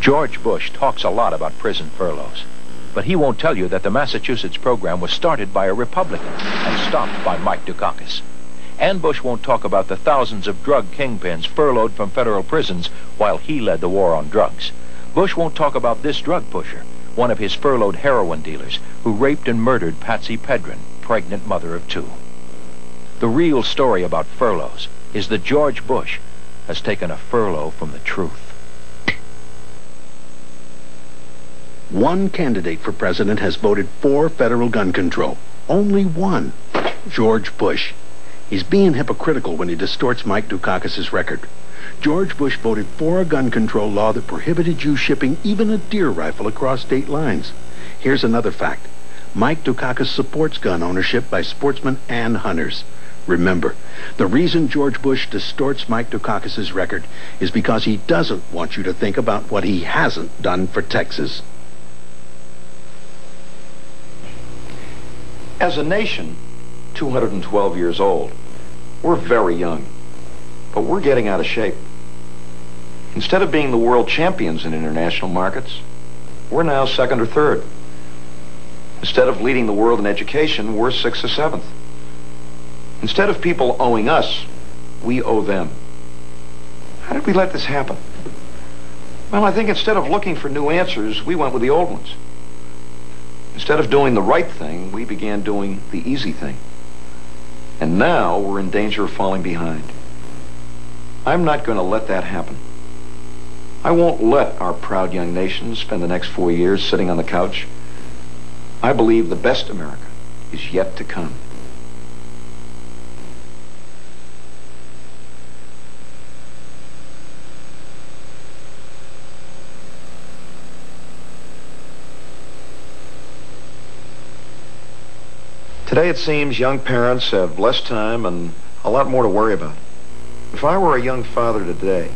George Bush talks a lot about prison furloughs, but he won't tell you that the Massachusetts program was started by a Republican and stopped by Mike Dukakis. And Bush won't talk about the thousands of drug kingpins furloughed from federal prisons while he led the war on drugs. Bush won't talk about this drug pusher, one of his furloughed heroin dealers, who raped and murdered Patsy Pedron, pregnant mother of 2. The real story about furloughs is that George Bush has taken a furlough from the truth. One candidate for president has voted for federal gun control. Only one. George Bush. He's being hypocritical when he distorts Mike Dukakis' record. George Bush voted for a gun control law that prohibited you shipping even a deer rifle across state lines. Here's another fact. Mike Dukakis supports gun ownership by sportsmen and hunters. Remember, the reason George Bush distorts Mike Dukakis' record is because he doesn't want you to think about what he hasn't done for Texas. As a nation, 212 years old, we're very young, but we're getting out of shape. Instead of being the world champions in international markets, we're now 2nd or 3rd. Instead of leading the world in education, we're 6th or 7th. Instead of people owing us, we owe them. How did we let this happen? Well, I think instead of looking for new answers, we went with the old ones. Instead of doing the right thing, we began doing the easy thing. And now we're in danger of falling behind. I'm not going to let that happen. I won't let our proud young nation spend the next 4 years sitting on the couch. I believe the best America is yet to come. Today it seems young parents have less time and a lot more to worry about. If I were a young father today,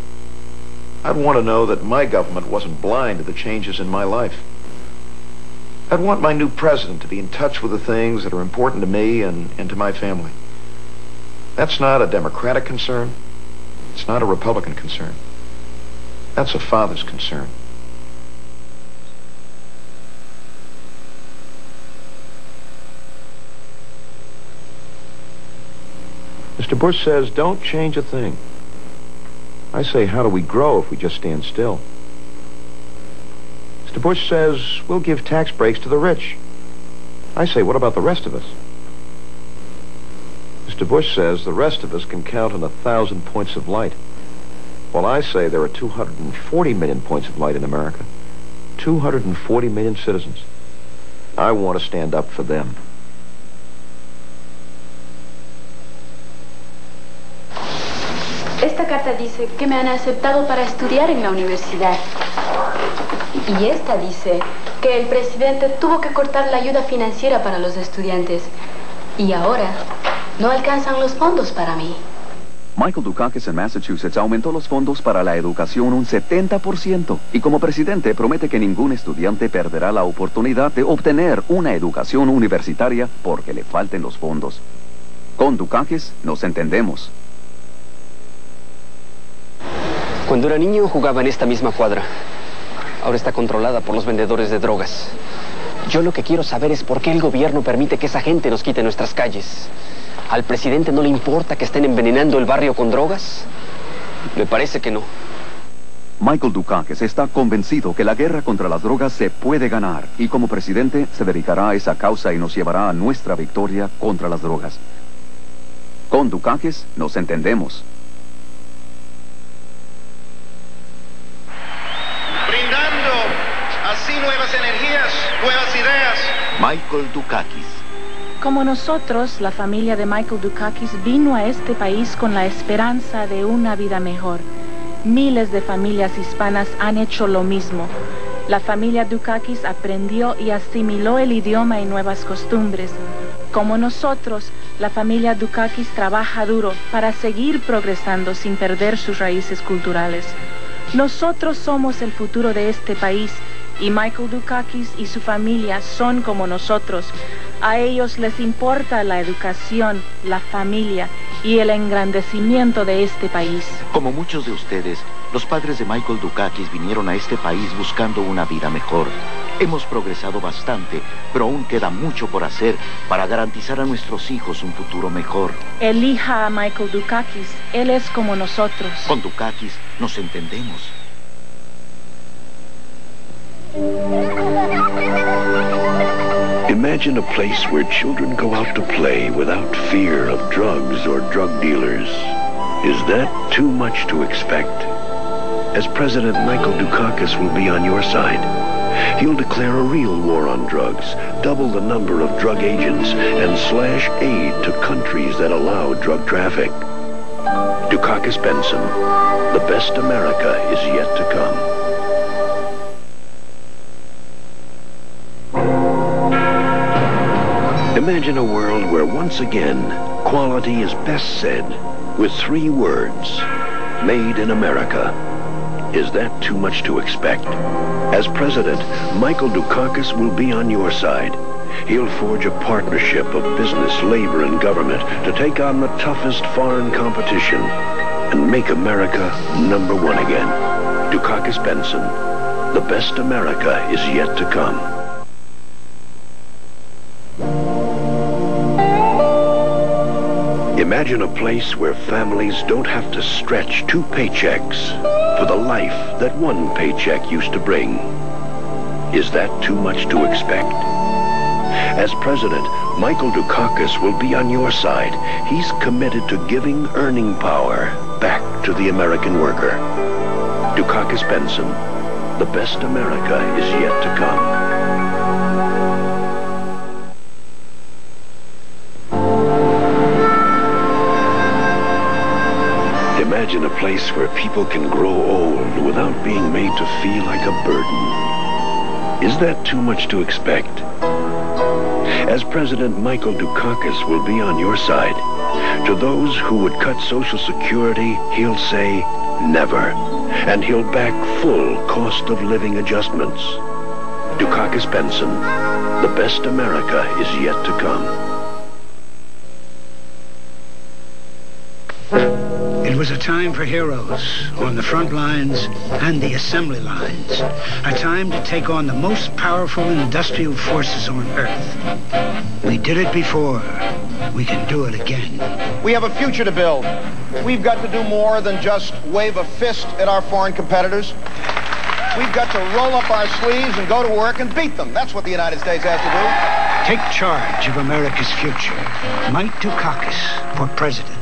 I'd want to know that my government wasn't blind to the changes in my life. I'd want my new president to be in touch with the things that are important to me and to my family. That's not a Democratic concern. It's not a Republican concern. That's a father's concern. Mr. Bush says, don't change a thing. I say, how do we grow if we just stand still? Mr. Bush says, we'll give tax breaks to the rich. I say, what about the rest of us? Mr. Bush says the rest of us can count on 1,000 points of light. Well, I say there are 240 million points of light in America. 240 million citizens. I want to stand up for them. Esta carta dice que me han aceptado para estudiar en la universidad. Y esta dice que el presidente tuvo que cortar la ayuda financiera para los estudiantes. Y ahora no alcanzan los fondos para mí. Michael Dukakis en Massachusetts aumentó los fondos para la educación un 70% y como presidente promete que ningún estudiante perderá la oportunidad de obtener una educación universitaria porque le falten los fondos. Con Dukakis nos entendemos. Cuando era niño jugaba en esta misma cuadra. Ahora está controlada por los vendedores de drogas. Yo lo que quiero saber es por qué el gobierno permite que esa gente nos quite nuestras calles. ¿Al presidente no le importa que estén envenenando el barrio con drogas? Me parece que no. Michael Dukakis está convencido que la guerra contra las drogas se puede ganar y como presidente se dedicará a esa causa y nos llevará a nuestra victoria contra las drogas. Con Dukakis nos entendemos. Brindando así nuevas energías, nuevas ideas. Michael Dukakis. Como nosotros, la familia de Michael Dukakis vino a este país con la esperanza de una vida mejor. Miles de familias hispanas han hecho lo mismo. La familia Dukakis aprendió y asimiló el idioma y nuevas costumbres. Como nosotros, la familia Dukakis trabaja duro para seguir progresando sin perder sus raíces culturales. Nosotros somos el futuro de este país y Michael Dukakis y su familia son como nosotros. A ellos les importa la educación, la familia y el engrandecimiento de este país. Como muchos de ustedes, los padres de Michael Dukakis vinieron a este país buscando una vida mejor. Hemos progresado bastante, pero aún queda mucho por hacer para garantizar a nuestros hijos un futuro mejor. Elija a Michael Dukakis, él es como nosotros. Con Dukakis nos entendemos. Imagine a place where children go out to play without fear of drugs or drug dealers. Is that too much to expect? As President Michael Dukakis will be on your side. He'll declare a real war on drugs, double the number of drug agents, and slash aid to countries that allow drug traffic. Dukakis-Bentsen, the best America is yet to come. Imagine a world where once again, quality is best said with 3 words, made in America. Is that too much to expect? As president, Michael Dukakis will be on your side. He'll forge a partnership of business, labor, and government to take on the toughest foreign competition and make America #1 again. Dukakis-Bentsen, the best America is yet to come. Imagine a place where families don't have to stretch 2 paychecks for the life that 1 paycheck used to bring. Is that too much to expect? As president, Michael Dukakis will be on your side. He's committed to giving earning power back to the American worker. Dukakis-Bentsen, the best America is yet to come. Imagine a place where people can grow old without being made to feel like a burden. Is that too much to expect? As President Michael Dukakis will be on your side. To those who would cut Social Security, he'll say never. And he'll back full cost of living adjustments. Dukakis-Bentsen, the best America is yet to come. It was a time for heroes on the front lines and the assembly lines. A time to take on the most powerful industrial forces on Earth. We did it before. We can do it again. We have a future to build. We've got to do more than just wave a fist at our foreign competitors. We've got to roll up our sleeves and go to work and beat them. That's what the United States has to do. Take charge of America's future. Mike Dukakis for president.